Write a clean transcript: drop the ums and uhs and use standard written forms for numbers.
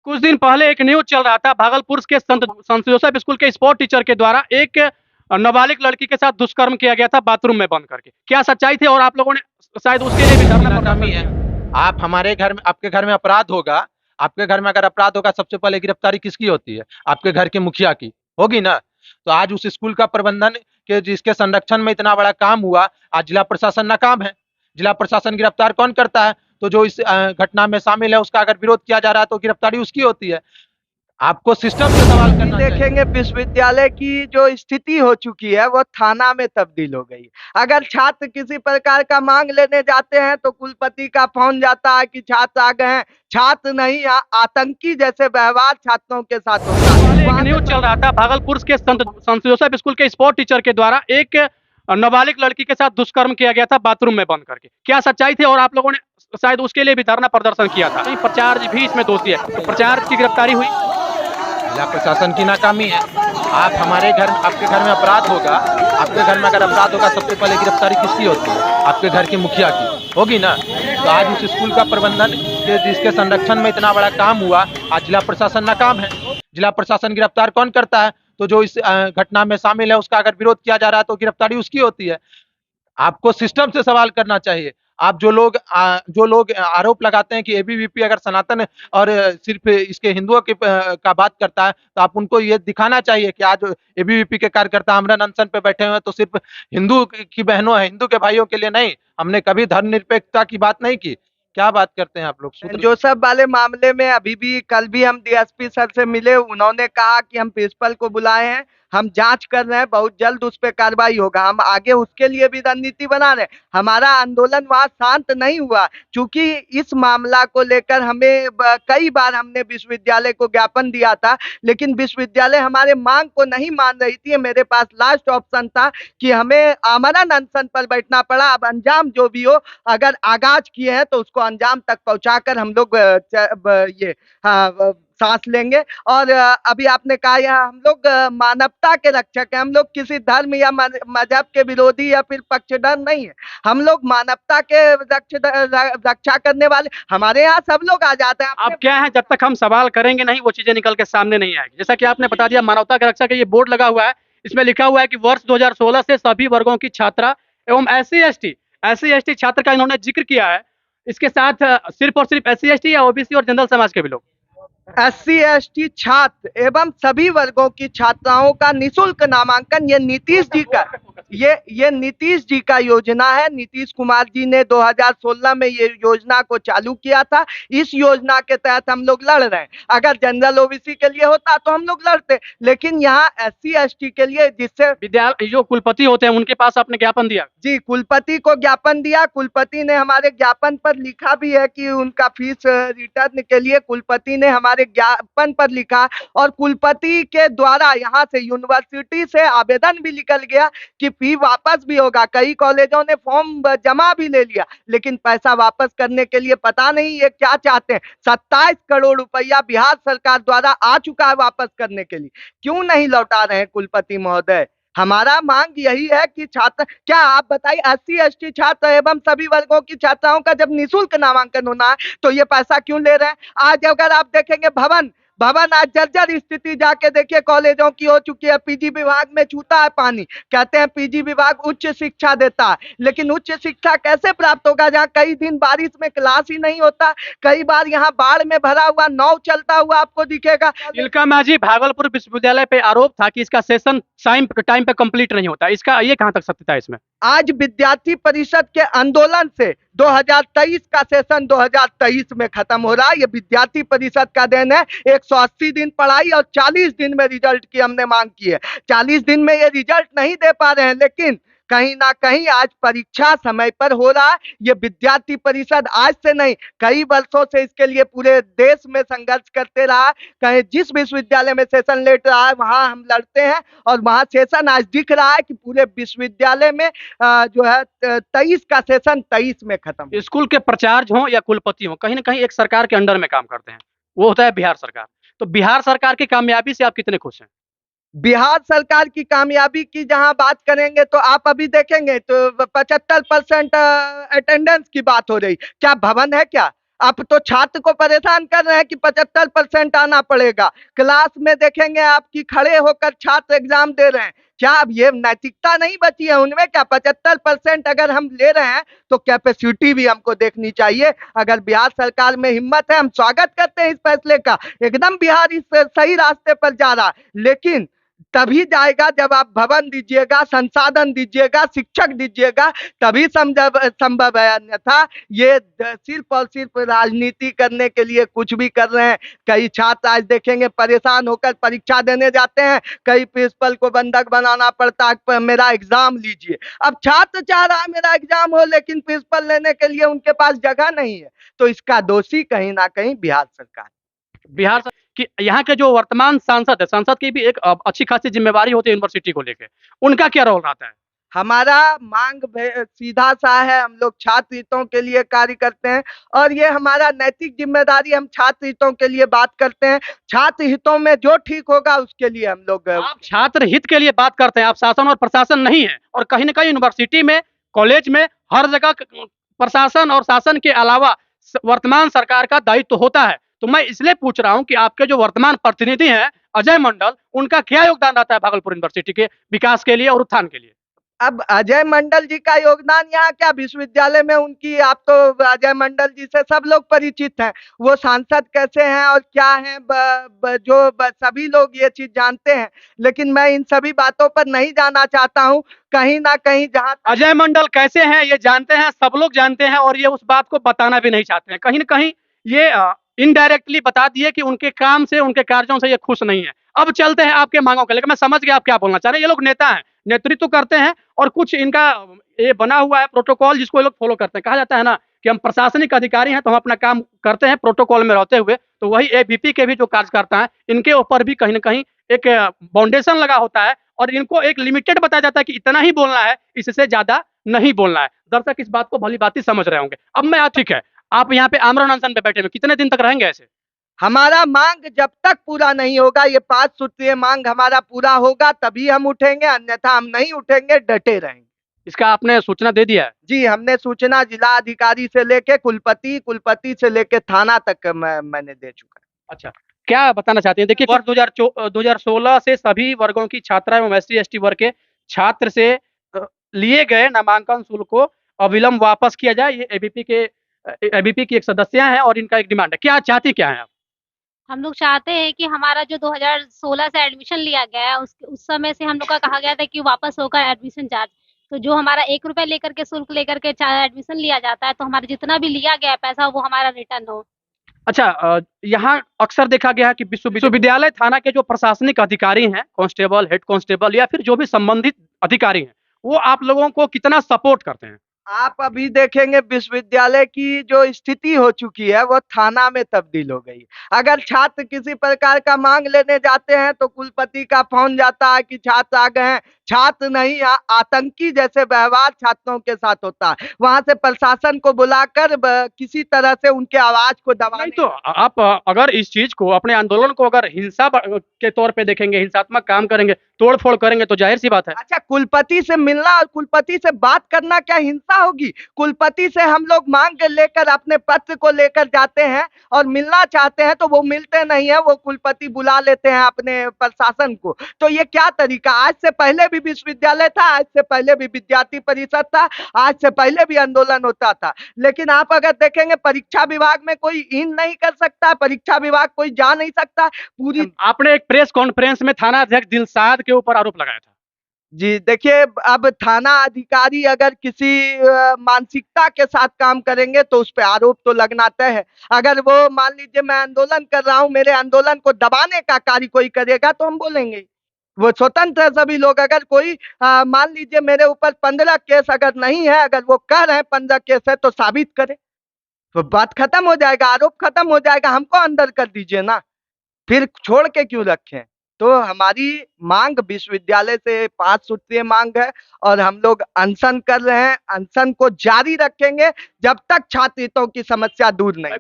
कुछ दिन पहले एक न्यूज चल रहा था भागलपुर के संत जोसेफ स्कूल के स्पोर्ट टीचर के द्वारा एक नाबालिग लड़की के साथ दुष्कर्म किया गया था बाथरूम में बंद करके। क्या सच्चाई थी और आप लोगों ने शायद उसके लिए भी धरना नाकामी प्रदर्शन है। किया? आप हमारे घर में, आपके घर में अपराध होगा, आपके घर में अगर अपराध होगा, सबसे पहले गिरफ्तारी किसकी होती है? आपके घर के मुखिया की होगी ना। तो आज उस स्कूल का प्रबंधन के जिसके संरक्षण में इतना बड़ा काम हुआ, आज जिला प्रशासन नाकाम है। जिला प्रशासन गिरफ्तार कौन करता है? तो जो इस घटना में शामिल है उसका अगर विरोध किया जा रहा है तो गिरफ्तारी उसकी होती है। आपको सिस्टम से सवाल करना चाहिए। देखेंगे विश्वविद्यालय की जो स्थिति हो चुकी है वो थाना में तब्दील हो गई। अगर छात्र किसी प्रकार का मांग लेने जाते हैं तो कुलपति का फोन जाता है कि छात्र आ गए हैं। छात्र नहीं, आतंकी जैसे व्यवहार छात्रों के साथ होता है। एक न्यूज चल रहा था भागलपुर के संत जोसेफ स्कूल के स्पोर्ट टीचर के द्वारा एक नाबालिग लड़की के साथ दुष्कर्म किया गया था बाथरूम में बंद करके। क्या सच्चाई थी और आप लोगों ने शायद उसके लिए भी धरना प्रदर्शन किया था? कहीं प्राचार्य भी इसमें दोषी है, तो प्राचार्य की गिरफ्तारी हुई? जिला प्रशासन की नाकामी है। आप हमारे घर, आपके घर में अपराध होगा, आपके घर में अगर अपराध होगा, सबसे पहले गिरफ्तारी किसकी होती है? आपके घर के मुखिया की होगी ना। तो आज उस स्कूल का प्रबंधन के जिसके संरक्षण में इतना बड़ा काम हुआ, आज जिला प्रशासन नाकाम है। जिला प्रशासन गिरफ्तार कौन करता है? तो जो इस घटना में शामिल है उसका अगर विरोध किया जा रहा है तो गिरफ्तारी उसकी होती है। आपको सिस्टम से सवाल करना चाहिए। आप जो लोग आरोप लगाते हैं कि एबीवीपी अगर सनातन और सिर्फ इसके हिंदुओं के का बात करता है, तो आप उनको ये दिखाना चाहिए कि आज एबीवीपी के कार्यकर्ता आमरण अनशन पे बैठे हुए हैं तो सिर्फ हिंदू की बहनों, हिंदू के भाइयों के लिए नहीं। हमने कभी धर्मनिरपेक्षता की बात नहीं की। क्या बात करते हैं आप लोग? जोसेफ वाले मामले में अभी भी कल भी हम डीएसपी सर से मिले। उन्होंने कहा कि हम प्रिंसिपल को बुलाए हैं, हम जांच कर रहे हैं, बहुत जल्द उस पर कार्रवाई होगा। हम आगे उसके लिए भी रणनीति बना रहे हैं। हमारा आंदोलन वहां शांत नहीं हुआ, क्योंकि इस मामला को लेकर हमें कई बार हमने विश्वविद्यालय को ज्ञापन दिया था, लेकिन विश्वविद्यालय हमारे मांग को नहीं मान रही थी। मेरे पास लास्ट ऑप्शन था कि हमें आमरण अनशन पर बैठना पड़ा। अब अंजाम जो भी हो, अगर आगाज किए हैं तो उसको अंजाम तक पहुंचाकर हम लोग ये सांस लेंगे। और अभी आपने कहा यहाँ हम लोग मानवता के रक्षक हैं। हम लोग किसी धर्म या मजहब के विरोधी या फिर पक्षधर नहीं है। हम लोग मानवता के रक्षा करने वाले, हमारे यहाँ सब लोग आ जाते हैं। अब क्या है, जब तक हम सवाल करेंगे नहीं वो चीजें निकल के सामने नहीं आएगी। जैसा कि आपने बता दिया मानवता के रक्षा का ये बोर्ड लगा हुआ है, इसमें लिखा हुआ है कि वर्ष 2016 से सभी वर्गों की छात्रा एवं एससी एसटी छात्र का इन्होंने जिक्र किया है। इसके साथ सिर्फ और सिर्फ एससी एसटी या ओबीसी और जनरल समाज के भी लोग? एससी एसटी छात्र एवं सभी वर्गों की छात्राओं का निःशुल्क नामांकन ये नीतीश जी का योजना है। नीतीश कुमार जी ने 2016 में ये योजना को चालू किया था। इस योजना के तहत हम लोग लड़ रहे हैं। अगर जनरल ओबीसी के लिए होता तो हम लोग लड़ते, लेकिन यहाँ एससी एसटी के लिए, जिससे विद्यालय जो कुलपति होते हैं उनके पास आपने ज्ञापन दिया? जी, कुलपति को ज्ञापन दिया। कुलपति ने हमारे ज्ञापन पर लिखा भी है कि उनका फीस रिटर्न के लिए कुलपति ने हमारे ज्ञापन पर लिखा, और कुलपति के द्वारा यहाँ से यूनिवर्सिटी से आवेदन भी निकल गया कि फी वापस भी होगा। कई कॉलेजों ने फॉर्म जमा भी ले लिया, लेकिन पैसा वापस करने के लिए पता नहीं ये क्या चाहते हैं। 27 करोड़ रुपया बिहार सरकार द्वारा आ चुका है वापस करने के लिए, क्यों नहीं लौटा रहे हैं कुलपति महोदय? हमारा मांग यही है कि छात्र, क्या आप बताइए, एससी एसटी छात्र एवं सभी वर्गों की छात्राओं का जब निःशुल्क नामांकन होना है तो ये पैसा क्यों ले रहे हैं? आज अगर आप देखेंगे भवन आज जर्जर स्थिति जाके देखिए कॉलेजों की हो चुकी है। पीजी विभाग में छूता है पानी। कहते हैं पीजी विभाग उच्च शिक्षा देता है, लेकिन उच्च शिक्षा कैसे प्राप्त होगा जहाँ कई दिन बारिश में क्लास ही नहीं होता। कई बार यहाँ बाढ़ में भरा हुआ नाव चलता हुआ आपको दिखेगा। तिलका मांझी भागलपुर विश्वविद्यालय पे आरोप था कि इसका सेशन टाइम पे कंप्लीट नहीं होता, इसका ये कहां तक सत्यता है इसमें? आज विद्यार्थी परिषद के आंदोलन से 2023 का सेशन 2023 में खत्म हो रहा है। ये विद्यार्थी परिषद का देन है। 180 दिन पढ़ाई और 40 दिन में रिजल्ट की हमने मांग की है। 40 दिन में ये रिजल्ट नहीं दे पा रहे हैं, लेकिन कहीं ना कहीं आज परीक्षा समय पर हो रहा है। ये विद्यार्थी परिषद आज से नहीं, कई वर्षों से इसके लिए पूरे देश में संघर्ष करते रहा। कहीं जिस विश्वविद्यालय में सेशन लेट रहा है वहां हम लड़ते हैं, और वहां सेशन आज दिख रहा है कि पूरे विश्वविद्यालय में जो है 23 का सेशन 23 में खत्म। स्कूल के प्राचार्य हो या कुलपति हो, कहीं ना कहीं एक सरकार के अंडर में काम करते हैं, वो होता है बिहार सरकार। तो बिहार सरकार की कामयाबी से आप कितने खुश हैं? बिहार सरकार की कामयाबी की जहां बात करेंगे तो आप अभी देखेंगे तो 75% अटेंडेंस की बात हो रही। क्या भवन है क्या? आप तो छात्र को परेशान कर रहे हैं कि 75% आना पड़ेगा। क्लास में देखेंगे आपकी खड़े होकर छात्र एग्जाम दे रहे हैं। क्या अब ये नैतिकता नहीं बची है उनमें? क्या 75% अगर हम ले रहे हैं तो कैपेसिटी भी हमको देखनी चाहिए। अगर बिहार सरकार में हिम्मत है, हम स्वागत करते हैं इस फैसले का। एकदम बिहार इस सही रास्ते पर जा रहा है, लेकिन तभी जाएगा जब आप भवन दीजिएगा, संसाधन दीजिएगा, शिक्षक दीजिएगा, तभी संभव है। अन्यथा ये सिर्फ और सिर्फ राजनीति करने के लिए कुछ भी कर रहे हैं। कई छात्र आज देखेंगे परेशान होकर परीक्षा देने जाते हैं, कई प्रिंसिपल को बंधक बनाना पड़ता है, मेरा एग्जाम लीजिए। अब छात्र चाह रहा है मेरा एग्जाम हो, लेकिन प्रिंसिपल लेने के लिए उनके पास जगह नहीं है। तो इसका दोषी कहीं ना कहीं बिहार सरकार। बिहार कि यहाँ के जो वर्तमान सांसद है, सांसद की भी एक अच्छी खासी जिम्मेवारी होती है यूनिवर्सिटी को लेके, उनका क्या रोल रहता है? हमारा मांग सीधा सा है, हम लोग छात्र हितों के लिए कार्य करते हैं और ये हमारा नैतिक जिम्मेदारी, हम छात्र हितों के लिए बात करते हैं। छात्र हितों में जो ठीक होगा उसके लिए हम लोग। आप छात्र हित के लिए बात करते हैं, आप शासन और प्रशासन नहीं है, और कहीं ना कहीं यूनिवर्सिटी में, कॉलेज में, हर जगह प्रशासन और शासन के अलावा वर्तमान सरकार का दायित्व तो होता है। तो मैं इसलिए पूछ रहा हूं कि आपके जो वर्तमान प्रतिनिधि हैं अजय मंडल, उनका क्या योगदान रहता है भागलपुर यूनिवर्सिटी के विकास के लिए और उत्थान के लिए? अब अजय मंडल जी का योगदान यहाँ क्या, विश्वविद्यालय में उनकी, आप तो अजय मंडल जी से सब लोग परिचित हैं। वो सांसद कैसे हैं और क्या हैं, सभी लोग ये चीज जानते हैं। लेकिन मैं इन सभी बातों पर नहीं जाना चाहता हूँ। कहीं ना कहीं जहाँ अजय मंडल कैसे हैं ये जानते हैं, सब लोग जानते हैं, और ये उस बात को बताना भी नहीं चाहते हैं। कहीं ना कहीं ये इनडायरेक्टली बता दिए कि उनके काम से, उनके कार्यों से ये खुश नहीं है। अब चलते हैं आपके मांगों के लेकर। मैं समझ गया आप क्या बोलना चाह रहे हैं। ये लोग नेता हैं, नेतृत्व करते हैं, और कुछ इनका ये बना हुआ है प्रोटोकॉल जिसको ये लोग फॉलो करते हैं। कहा जाता है ना कि हम प्रशासनिक अधिकारी हैं तो हम अपना काम करते हैं प्रोटोकॉल में रहते हुए। तो वही एबीपी के भी जो कार्यकर्ता हैं, इनके ऊपर भी कहीं ना कहीं एक बाउंडेशन लगा होता है, और इनको एक लिमिटेड बताया जाता है कि इतना ही बोलना है, इससे ज्यादा नहीं बोलना है। दर्शक इस बात को भली भांति समझ रहे होंगे। अब मैं ठीक है, आप यहाँ पे आमरण अनशन पे बैठे हुए, कितने दिन तक रहेंगे ऐसे? हमारा मांग जब तक पूरा नहीं होगा, ये 5 सूत्रीय मांग हमारा पूरा होगा तभी हम उठेंगे, अन्यथा हम नहीं उठेंगे, डटे रहेंगे। इसका आपने सूचना दे दिया है? जी, हमने सूचना जिला अधिकारी से लेके कुलपति से लेके थाना तक मैंने दे चुका है। अच्छा, क्या बताना चाहते हैं? देखिए, वर्ष 2016 से सभी वर्गों की छात्रा एवं SC/ST वर्ग के छात्र से लिए गए नामांकन शुल्क को अविलंब वापस किया जाए। ये एबीपी की एक सदस्य हैं और इनका एक डिमांड है। क्या चाहती क्या है आप? हम लोग चाहते हैं कि हमारा जो 2016 से एडमिशन लिया गया है, उस समय से हम लोग का कहा गया था कि वापस होकर एडमिशन चार्ज, तो जो हमारा 1 रुपया लेकर के शुल्क लेकर के एडमिशन लिया जाता है, तो हमारा जितना भी लिया गया पैसा वो हमारा रिटर्न हो। अच्छा, यहाँ अक्सर देखा गया है कि विश्वविद्यालय थाना के जो प्रशासनिक अधिकारी हैं, कांस्टेबल, हेड कांस्टेबल या फिर जो भी संबंधित अधिकारी हैं, वो आप लोगों को कितना सपोर्ट करते हैं? आप अभी देखेंगे विश्वविद्यालय की जो स्थिति हो चुकी है वो थाना में तब्दील हो गई। अगर छात्र किसी प्रकार का मांग लेने जाते हैं तो कुलपति का फोन जाता है कि छात्र आ गए हैं। छात्र नहीं, आतंकी जैसे व्यवहार छात्रों के साथ होता है। वहां से प्रशासन को बुलाकर किसी तरह से उनके आवाज को दबाने। नहीं तो आप अगर इस चीज को, अपने आंदोलन को अगर हिंसा के तौर पे देखेंगे, हिंसात्मक काम करेंगे, तोड़फोड़ करेंगे, तो जाहिर सी बात है। अच्छा, कुलपति से मिलना और कुलपति से बात करना क्या हिंसा होगी? कुलपति से हम लोग मांग लेकर, अपने पत्र को लेकर जाते हैं और मिलना चाहते हैं तो वो मिलते नहीं है, वो कुलपति बुला लेते हैं अपने प्रशासन को। तो ये क्या तरीका? आज से पहले भी विश्वविद्यालय था, आज से पहले भी विद्यार्थी परिषद था, आज से पहले भी आंदोलन होता था। लेकिन आप अगर देखेंगे परीक्षा विभाग में कोई इन नहीं कर सकता, परीक्षा विभाग कोई जा नहीं सकता। पूरी आपने एक प्रेस कॉन्फ्रेंस में थाना अध्यक्ष दिलशाद के ऊपर आरोप लगाया था। जी देखिए, अब थाना अधिकारी अगर किसी मानसिकता के साथ काम करेंगे तो उस पर आरोप तो लगना तय है। अगर वो मान लीजिए मैं आंदोलन कर रहा हूँ, मेरे आंदोलन को दबाने का कार्य कोई करेगा तो हम बोलेंगे। वो स्वतंत्र है सभी लोग। अगर कोई मान लीजिए मेरे ऊपर 15 केस अगर नहीं है, अगर वो कह रहे हैं 15 केस है तो साबित करे, तो बात खत्म हो जाएगा, आरोप खत्म हो जाएगा। हमको अंदर कर दीजिए ना, फिर छोड़ के क्यों रखें? तो हमारी मांग विश्वविद्यालय से 5 सूत्रीय मांग है और हम लोग अनशन कर रहे हैं। अनशन को जारी रखेंगे जब तक छात्र हितों की समस्या दूर नहीं।